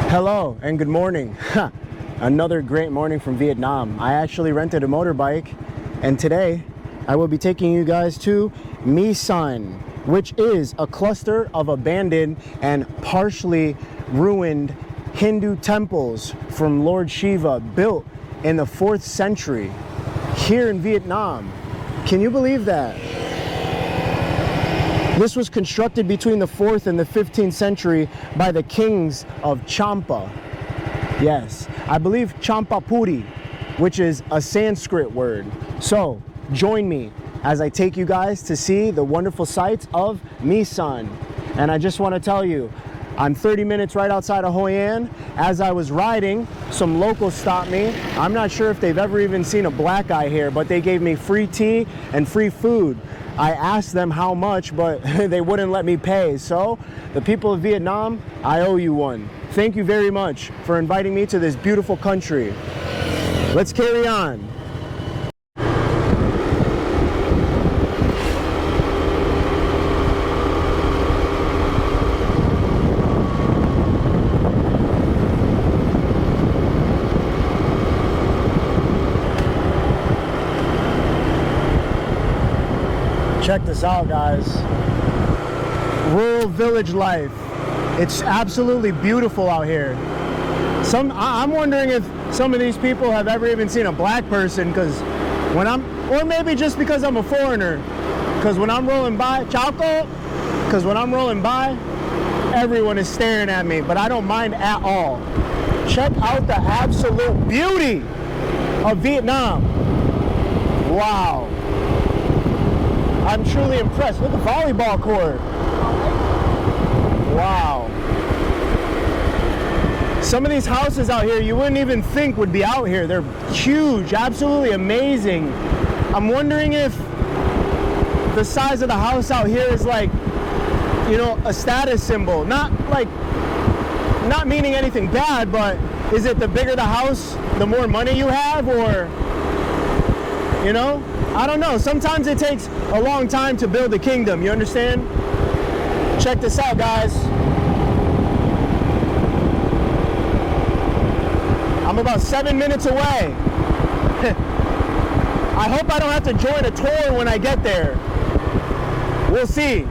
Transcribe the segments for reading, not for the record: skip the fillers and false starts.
Hello and good morning. Another great morning from Vietnam. I actually rented a motorbike and today I will be taking you guys to My Son, which is a cluster of abandoned and partially ruined Hindu temples from Lord Shiva built in the 4th century here in Vietnam. Can you believe that? This was constructed between the 4th and the 15th century by the kings of Champa. Yes, I believe Champapuri, which is a Sanskrit word. So join me as I take you guys to see the wonderful sights of My Son. And I just want to tell you, I'm 30 minutes right outside of Hội An. As I was riding, some locals stopped me. I'm not sure if they've ever even seen a black guy here, but they gave me free tea and free food. I asked them how much, but they wouldn't let me pay. So the people of Vietnam, I owe you one. Thank you very much for inviting me to this beautiful country. Let's carry on. Check this out, guys. Rural village life. It's absolutely beautiful out here. I'm wondering if some of these people have ever even seen a black person, because or maybe just because I'm a foreigner, because when I'm rolling by, everyone is staring at me, but I don't mind at all. Check out the absolute beauty of Vietnam. Wow. I'm truly impressed. Look at the volleyball court. Wow. Some of these houses out here you wouldn't even think would be out here. They're huge, absolutely amazing. I'm wondering if the size of the house out here is like, you know, a status symbol. Not meaning anything bad, but is it the bigger the house, the more money you have, or, you know? I don't know. Sometimes it takes a long time to build a kingdom. You understand? Check this out, guys. I'm about 7 minutes away. I hope I don't have to join a tour when I get there. We'll see.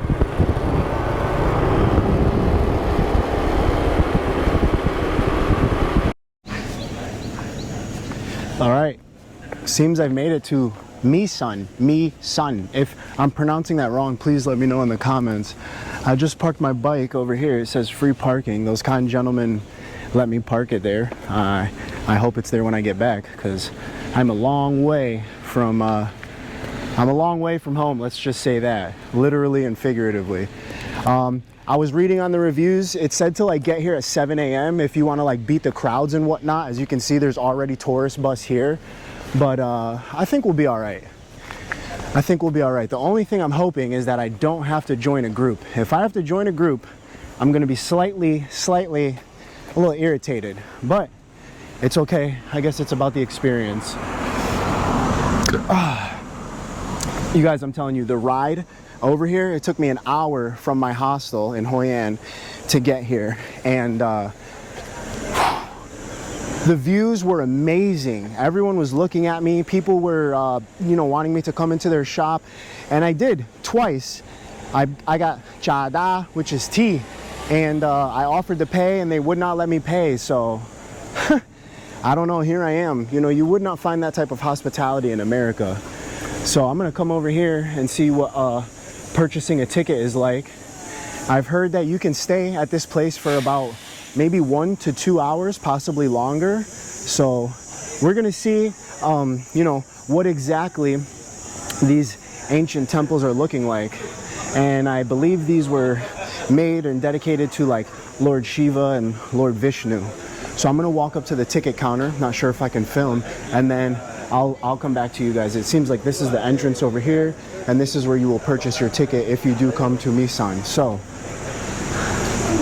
All right. Seems I've made it to My Son. If I'm pronouncing that wrong, please let me know in the comments. I just parked my bike over here. It says free parking. Those kind gentlemen let me park it there. I hope it's there when I get back, because I'm a long way from home. Let's just say that, literally and figuratively. I was reading on the reviews. It said to like get here at 7 a.m. if you want to like beat the crowds and whatnot. As you can see, there's already tourist bus here. But I think we'll be all right. I think we'll be all right. The only thing I'm hoping is that I don't have to join a group. If I have to join a group, I'm going to be slightly a little irritated. But it's okay. I guess it's about the experience. You guys, I'm telling you, the ride over here, it took me an hour from my hostel in Hội An to get here. And the views were amazing. Everyone was looking at me. People were, you know, wanting me to come into their shop. And I did twice. I got cha da, which is tea. And I offered to pay and they would not let me pay. So I don't know, here I am. You know, you would not find that type of hospitality in America. So I'm gonna come over here and see what purchasing a ticket is like. I've heard that you can stay at this place for about maybe 1 to 2 hours, possibly longer. So we're gonna see, you know, what exactly these ancient temples are looking like. And I believe these were made and dedicated to like Lord Shiva and Lord Vishnu. So I'm gonna walk up to the ticket counter, not sure if I can film, and then I'll come back to you guys. It seems like this is the entrance over here, and this is where you will purchase your ticket if you do come to My Son. So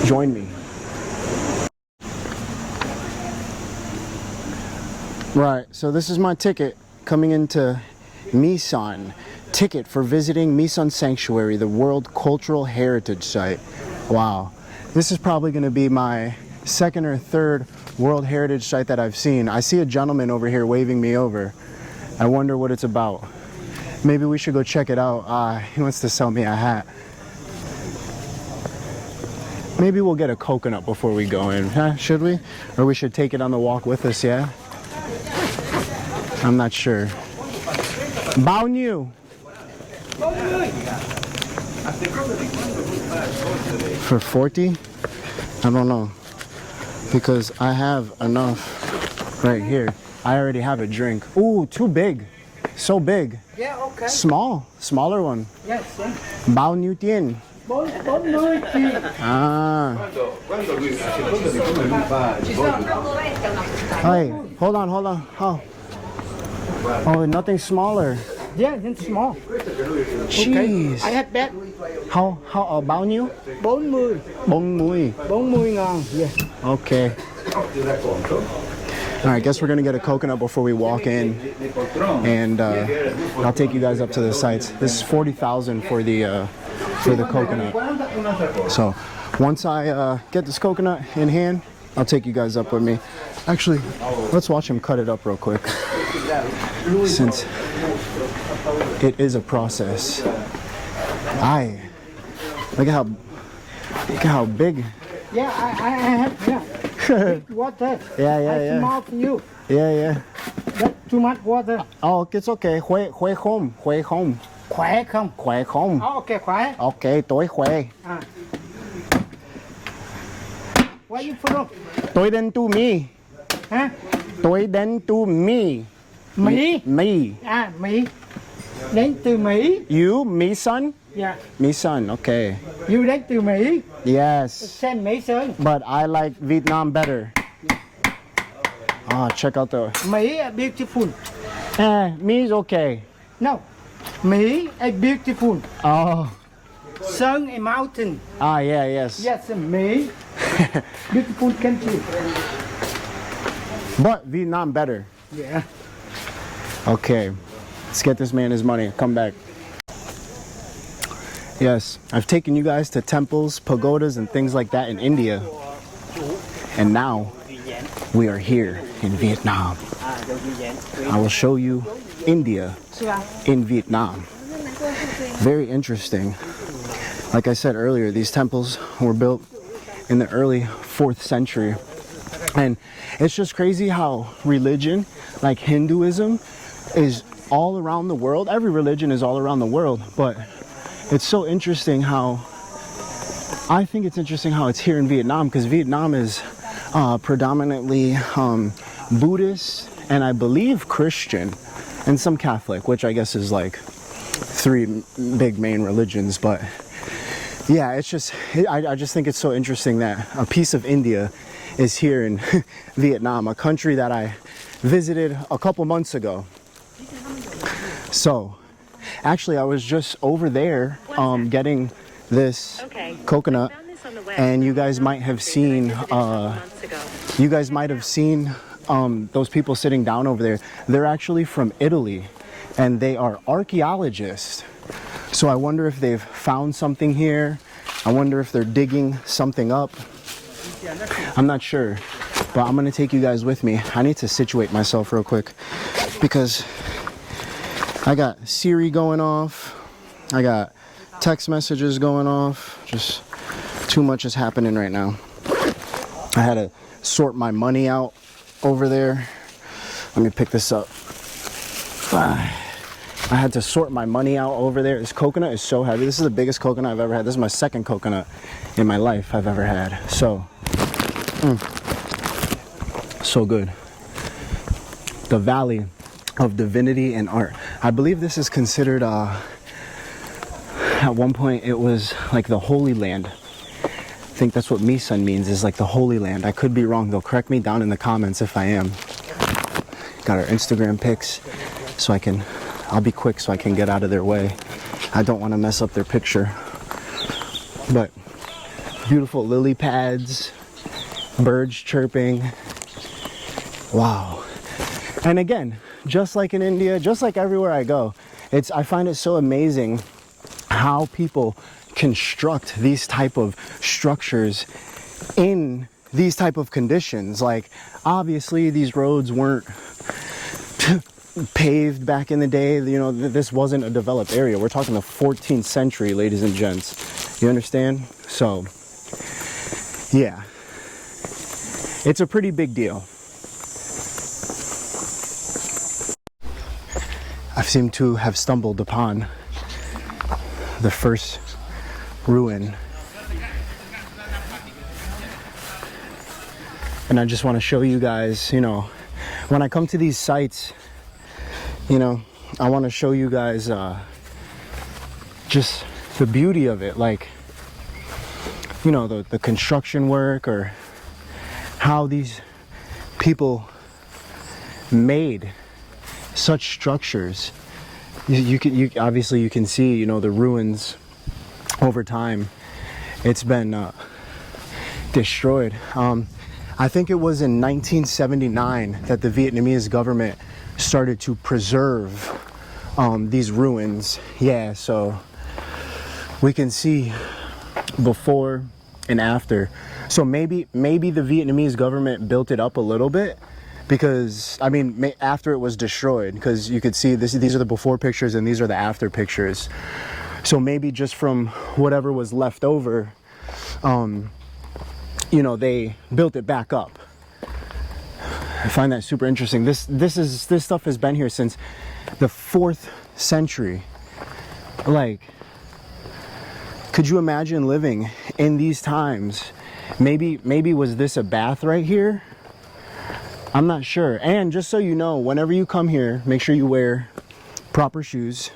join me. Right, so this is my ticket coming into My Son. Ticket for visiting My Son Sanctuary, the World Cultural Heritage Site. Wow, this is probably going to be my second or third World Heritage site that I've seen. I see a gentleman over here waving me over. I wonder what it's about. Maybe we should go check it out. He wants to sell me a hat. Maybe we'll get a coconut before we go in, huh? Should we? Or we should take it on the walk with us, yeah? I'm not sure. Bao nhiêu? For 40? I don't know. Because I have enough right here. I already have a drink. Ooh, too big. So big. Yeah, okay. Small. Smaller one. Yes. Bao nhiêu tiền? 40 tiền. Ah. Hey, hold on. Oh, nothing smaller. Yeah, it's small. Jeez. I have that. How bao nhiêu? 40. 40. 40.000. Yeah. Okay. All right, guess we're gonna get a coconut before we walk in, and I'll take you guys up to the sites. This is 40,000 for the coconut. So once I get this coconut in hand, I'll take you guys up with me. Actually, let's watch him cut it up real quick, since it is a process. Aye, look at how big. Yeah, I have big water. Yeah. Small for you. Yeah. That's too much water. Oh, it's okay. Khỏe không? Khỏe không? Khỏe không? Oh, okay, khỏe. Okay, tôi khỏe. Where you from? Tôi đến to me. Huh? Tôi đến to me. Mỹ. Me. Mỹ. Đến từ Mỹ. You, me son? Yeah. Me son, okay. You đến từ Mỹ. Yes. Send Mỹ son. But I like Vietnam better. Check out the... Mỹ is beautiful. Me is okay. No. Mỹ is beautiful. Oh. Sun and mountain. Yes. Yes, Mỹ. Beautiful country. But Vietnam better. Yeah. Okay. Let's get this man his money. Come back. Yes, I've taken you guys to temples, pagodas, and things like that in India. And now we are here in Vietnam. I will show you India in Vietnam. Very interesting. Like I said earlier, these temples were built in the early 4th century. And it's just crazy how religion, like Hinduism, is all around the world. Every religion is all around the world, but it's so interesting how, I think it's interesting how it's here in Vietnam, because Vietnam is predominantly Buddhist and I believe Christian and some Catholic, which I guess is like 3 big main religions. But yeah, it's just, I just think it's so interesting that a piece of India is here in Vietnam, a country that I visited a couple months ago. So actually, I was just over there getting this coconut, and you guys might have seen those people sitting down over there. They're actually from Italy, and they are archaeologists. So I wonder if they've found something here. I wonder if they're digging something up. I'm not sure, but I'm gonna take you guys with me. I need to situate myself real quick because I got Siri going off. I got text messages going off. Just too much is happening right now. I had to sort my money out over there. Let me pick this up. I had to sort my money out over there. This coconut is so heavy. This is the biggest coconut I've ever had. This is my second coconut in my life I've ever had. So, so good. The Valley of Divinity and Art. I believe this is considered, at one point it was like the Holy Land. I think that's what Misan means, is like the Holy Land. I could be wrong though. Correct me down in the comments if I am. Got our Instagram pics so I'll be quick so I can get out of their way. I don't want to mess up their picture. But beautiful lily pads, birds chirping. Wow. And again, just like in India, just like everywhere I go, I find it so amazing how people construct these type of structures in these type of conditions. Like, obviously these roads weren't paved back in the day. You know, this wasn't a developed area. We're talking the 14th century, ladies and gents. You understand? So, yeah. It's a pretty big deal. I seem to have stumbled upon the first ruin. And I just want to show you guys, you know, when I come to these sites, you know, I want to show you guys just the beauty of it. Like, you know, the construction work, or how these people made such structures. You obviously you can see, you know, the ruins over time. It's been destroyed. I think it was in 1979 that the Vietnamese government started to preserve these ruins. Yeah, so we can see before and after. So maybe the Vietnamese government built it up a little bit, because I mean after it was destroyed, because you could see these are the before pictures and these are the after pictures. So maybe just from whatever was left over, you know, they built it back up. I find that super interesting. This stuff has been here since the 4th century. Like, could you imagine living in these times? Maybe was this a bath right here? I'm not sure. And just so you know, whenever you come here, make sure you wear proper shoes.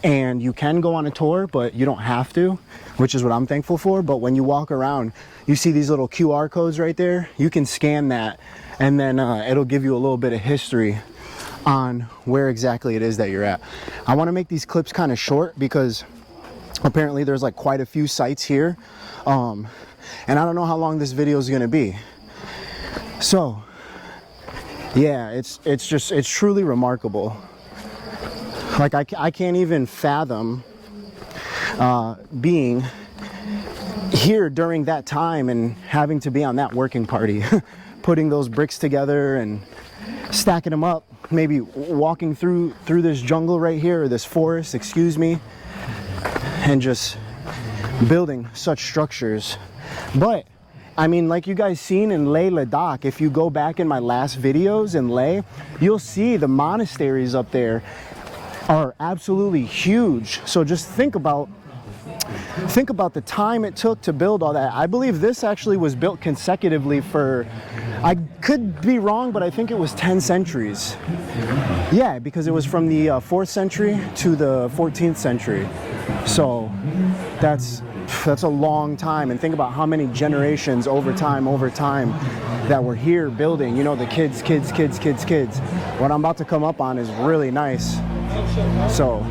And you can go on a tour, but you don't have to, which is what I'm thankful for. But when you walk around, you see these little QR codes right there. You can scan that, and then it'll give you a little bit of history on where exactly it is that you're at. I want to make these clips kind of short because apparently there's like quite a few sites here, and I don't know how long this video is going to be. So yeah, it's truly remarkable. Like, I can't even fathom being here during that time and having to be on that working party, putting those bricks together and stacking them up, maybe walking through this jungle right here, or this forest, excuse me, and just building such structures. But I mean, like you guys seen in Leh Ladakh, if you go back in my last videos in Leh, you'll see the monasteries up there are absolutely huge. So just think about the time it took to build all that. I believe this actually was built consecutively for, I could be wrong, but I think it was 10 centuries. Yeah, because it was from the 4th century to the 14th century. So that's a long time. And think about how many generations over time that were here building, you know, the kids. What I'm about to come up on is really nice. So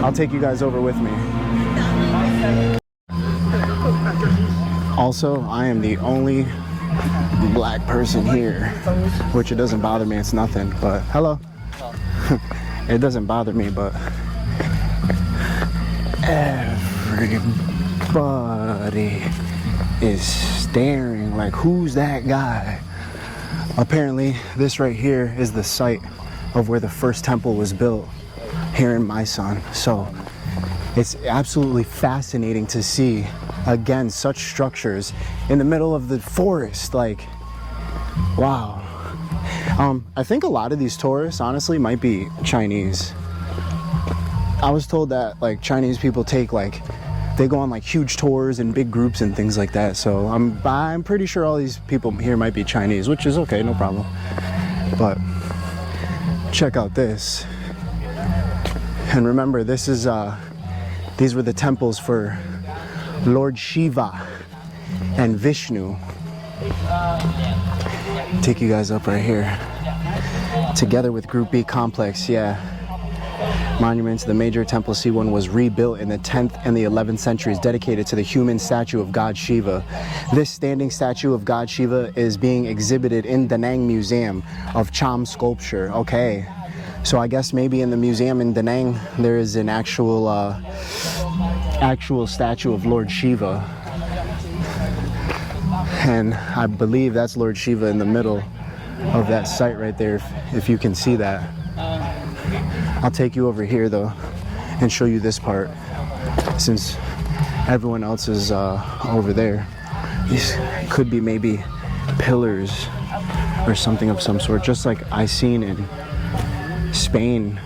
I'll take you guys over with me. Also, I am the only black person here, which it doesn't bother me. It's nothing, but hello. It doesn't bother me, but everybody is staring like, who's that guy? Apparently, this right here is the site of where the first temple was built here in Maisan. So it's absolutely fascinating to see, again, such structures in the middle of the forest. Like, wow. I think a lot of these tourists honestly might be Chinese. I was told that like Chinese people take like, they go on like huge tours in big groups and things like that. So I'm pretty sure all these people here might be Chinese, which is okay, no problem. But check out this. And remember, this is these were the temples for Lord Shiva and Vishnu. Take you guys up right here. Together with Group B complex, yeah. Monuments, the major temple C1 was rebuilt in the 10th and the 11th centuries, dedicated to the human statue of God Shiva. This standing statue of God Shiva is being exhibited in Da Nang Museum of Cham Sculpture. Okay, so I guess maybe in the museum in Da Nang there is an actual statue of Lord Shiva. And I believe that's Lord Shiva in the middle of that site right there, if you can see that. I'll take you over here though and show you this part, since everyone else is over there. These could be maybe pillars or something of some sort, just like I seen in Spain.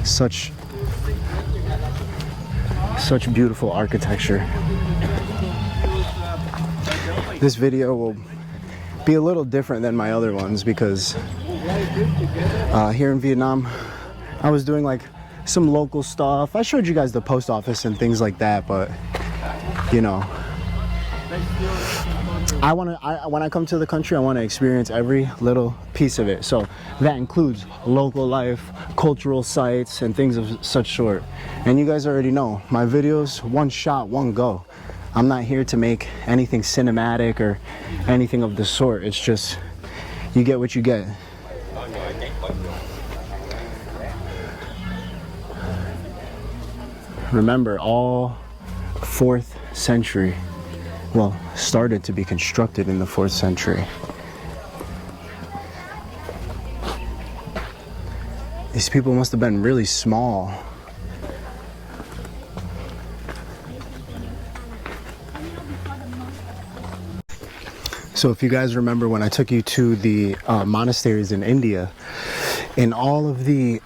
Such beautiful architecture. This video will be a little different than my other ones because here in Vietnam I was doing like some local stuff. I showed you guys the post office and things like that, but you know, when I come to the country, I want to experience every little piece of it. So that includes local life, cultural sites, and things of such sort. And you guys already know, my videos, one shot, one go. I'm not here to make anything cinematic or anything of the sort. It's just, you get what you get. Remember, all 4th century. Well, started to be constructed in the 4th century. These people must have been really small. So if you guys remember when I took you to the monasteries in India, in all of the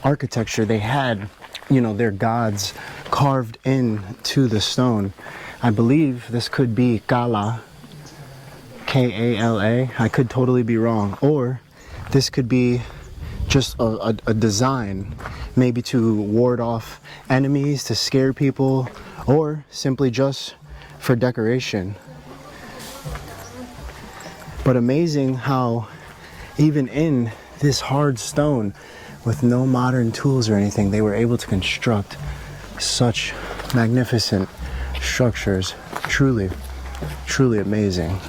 architecture, they had, you know, their gods carved into the stone. I believe this could be Kala, K-A-L-A. I could totally be wrong. Or this could be just a design, maybe to ward off enemies, to scare people, or simply just for decoration. But amazing how even in this hard stone, with no modern tools or anything, they were able to construct such magnificent structures. Truly, truly amazing.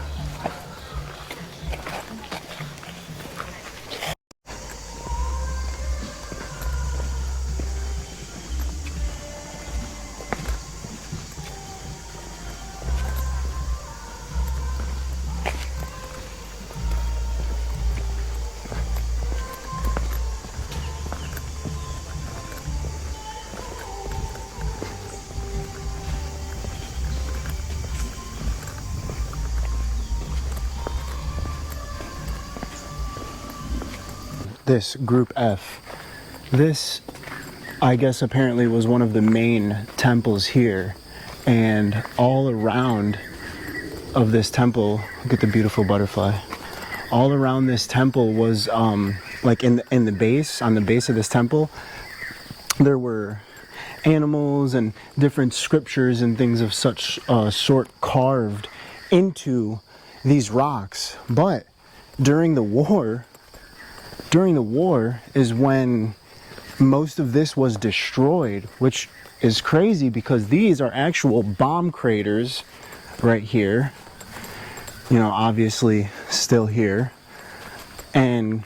This group F, this I guess apparently was one of the main temples here, and all around of this temple, look at the beautiful butterfly, all around this temple was like in the base, on the base of this temple, there were animals and different scriptures and things of such sort carved into these rocks. But during the war is when most of this was destroyed, which is crazy because these are actual bomb craters right here, you know, obviously still here, and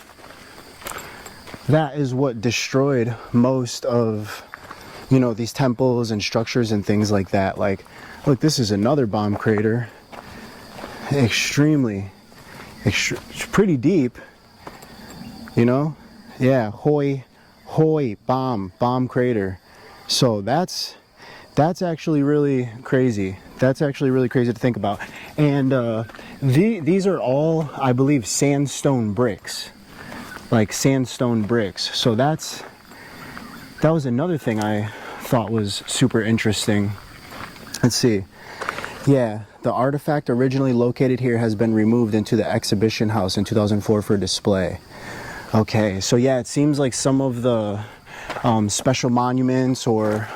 that is what destroyed most of, you know, these temples and structures and things like that. Like, look, this is another bomb crater, pretty deep. You know, yeah, Hoi bomb crater. So that's actually really crazy. That's actually really crazy to think about. And these are all, I believe, sandstone bricks, like sandstone bricks. So that was another thing I thought was super interesting. Let's see. Yeah, the artifact originally located here has been removed into the exhibition house in 2004 for display. Okay, so yeah, it seems like some of the special monuments or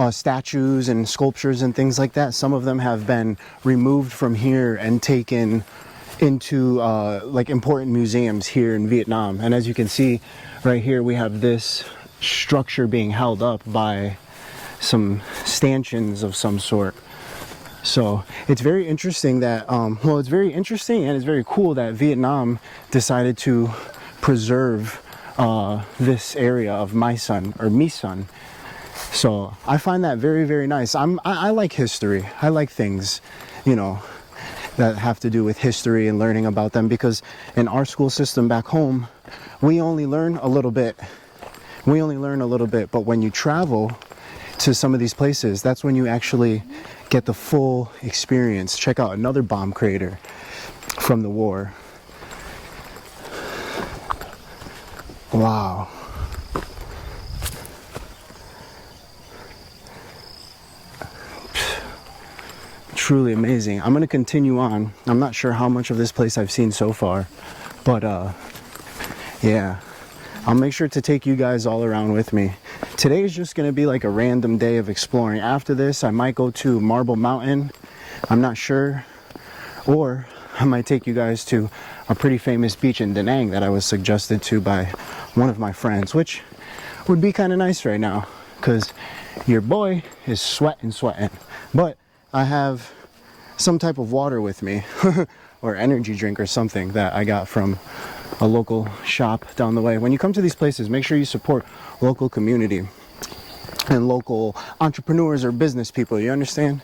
statues and sculptures and things like that, some of them have been removed from here and taken into like important museums here in Vietnam. And as you can see right here, we have this structure being held up by some stanchions of some sort. So it's very interesting that, well, it's very interesting and it's very cool that Vietnam decided to preserve this area of My Son, or Mi Son. So I find that very, very nice. I like history. I like things, you know, that have to do with history and learning about them, because in our school system back home, we only learn a little bit. But when you travel to some of these places, that's when you actually get the full experience. Check out another bomb crater from the war. Wow. Truly amazing. I'm going to continue on. I'm not sure how much of this place I've seen so far, but yeah, I'll make sure to take you guys all around with me. Today is just going to be like a random day of exploring. After this, I might go to Marble Mountain. I'm not sure. Or I might take you guys to a pretty famous beach in Da Nang that I was suggested to by one of my friends, which would be kind of nice right now because your boy is sweating. But I have some type of water with me or energy drink or something that I got from a local shop down the way. When you come to these places, make sure you support local community and local entrepreneurs or business people, you understand?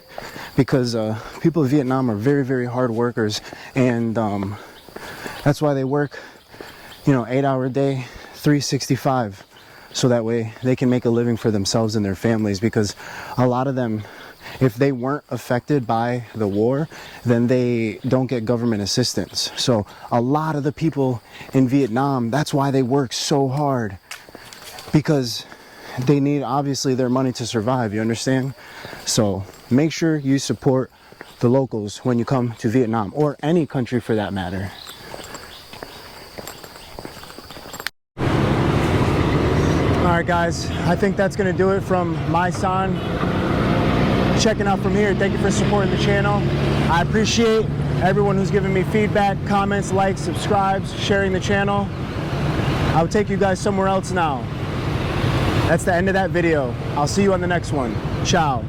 Because people of Vietnam are very, very hard workers, and that's why they work, you know, 8-hour day, 365, so that way they can make a living for themselves and their families, because a lot of them, if they weren't affected by the war, then they don't get government assistance. So a lot of the people in Vietnam, that's why they work so hard, because they need obviously their money to survive, you understand? So make sure you support the locals when you come to Vietnam, or any country for that matter. All right guys, I think that's gonna do it from my son checking out from here. Thank you for supporting the channel. I appreciate everyone who's giving me feedback, comments, likes, subscribes, sharing the channel. I'll take you guys somewhere else now. That's the end of that video. I'll see you on the next one. Ciao.